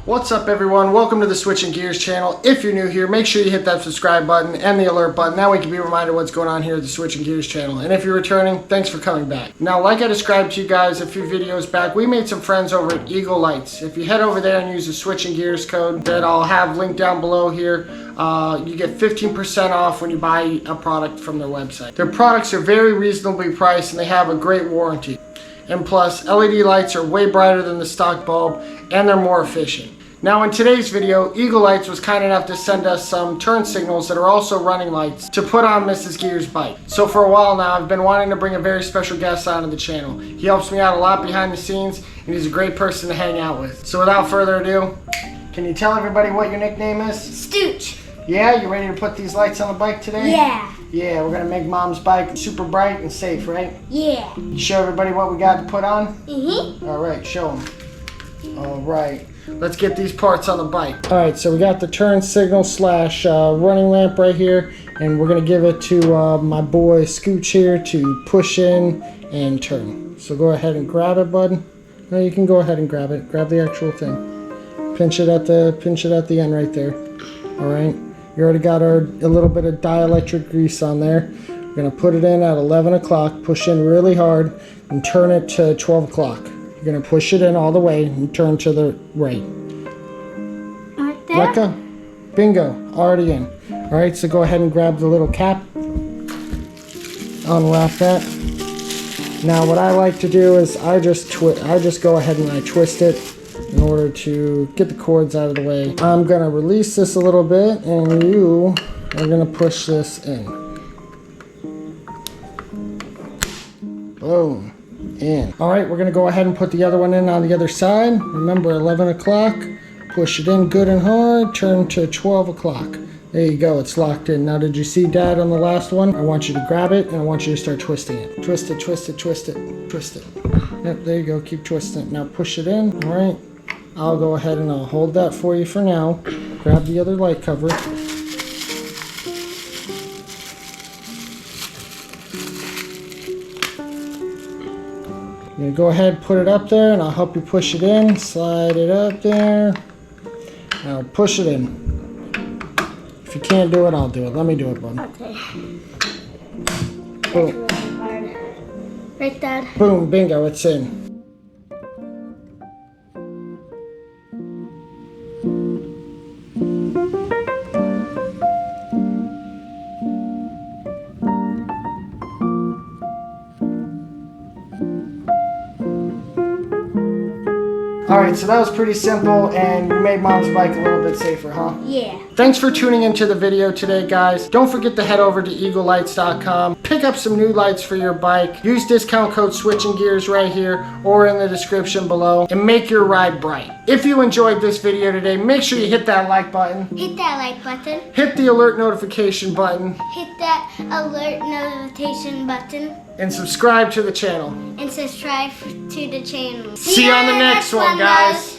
What's up everyone? Welcome to the Switching Gears channel. If you're new here, make sure you hit that subscribe button and the alert button. That way you can be reminded what's going on here at the Switching Gears channel. And if you're returning, thanks for coming back. Now, like I described to you guys a few videos back, we made some friends over at Eagle Lights. If you head over there and use the Switching Gears code that I'll have linked down below here, you get 15% off when you buy a product from their website. Their products are very reasonably priced and they have a great warranty. And plus, LED lights are way brighter than the stock bulb and they're more efficient. Now in today's video, Eagle Lights was kind enough to send us some turn signals that are also running lights to put on Mrs. Gears' bike. So for a while now, I've been wanting to bring a very special guest onto the channel. He helps me out a lot behind the scenes and he's a great person to hang out with. So without further ado, can you tell everybody what your nickname is? Stooch. Yeah, you ready to put these lights on the bike today? Yeah. Yeah, we're gonna make Mom's bike super bright and safe, right? Yeah. You show everybody what we got to put on? Mm-hmm. All right, show them. All right. Let's get these parts on the bike. All right, so we got the turn signal slash running lamp right here, and we're gonna give it to my boy Scooch here to push in and turn. So go ahead and grab it, bud. No, you can go ahead and grab it. Grab the actual thing. Pinch it at the end right there. All right. You already got a little bit of dielectric grease on there. We're gonna put it in at 11 o'clock. Push in really hard and turn it to 12 o'clock. You're going to push it in all the way and turn to the right. Right there? Let go. Bingo. Already in. Alright, so go ahead and grab the little cap. Unwrap that. Now what I like to do is I just go ahead and I twist it in order to get the cords out of the way. I'm going to release this a little bit and you are going to push this in. Boom. In. All right, we're going to go ahead and put the other one in on the other side. Remember, 11 o'clock. Push it in good and hard. Turn to 12 o'clock. There you go. It's locked in. Now, did you see Dad on the last one? I want you to grab it, and I want you to start twisting it. Twist it, twist it, twist it, twist it. Yep, there you go. Keep twisting it. Now, push it in. All right. I'll go ahead and I'll hold that for you for now. Grab the other light cover. Go ahead, put it up there, and I'll help you push it in. Slide it up there. Now push it in. If you can't do it, I'll do it. Let me do it, bud. Okay. Boom. That's really hard. Right, Dad? Boom, bingo, it's in. Alright, so that was pretty simple, and we made Mom's bike a little bit safer, huh? Yeah. Thanks for tuning into the video today, guys. Don't forget to head over to eaglelights.com. Pick up some new lights for your bike. Use discount code SWITCHNGEARS right here or in the description below, and make your ride bright. If you enjoyed this video today, make sure you hit that like button. Hit that like button. Hit the alert notification button. Hit that alert notification button. And subscribe to the channel. And subscribe to the channel. See you on the next one, guys.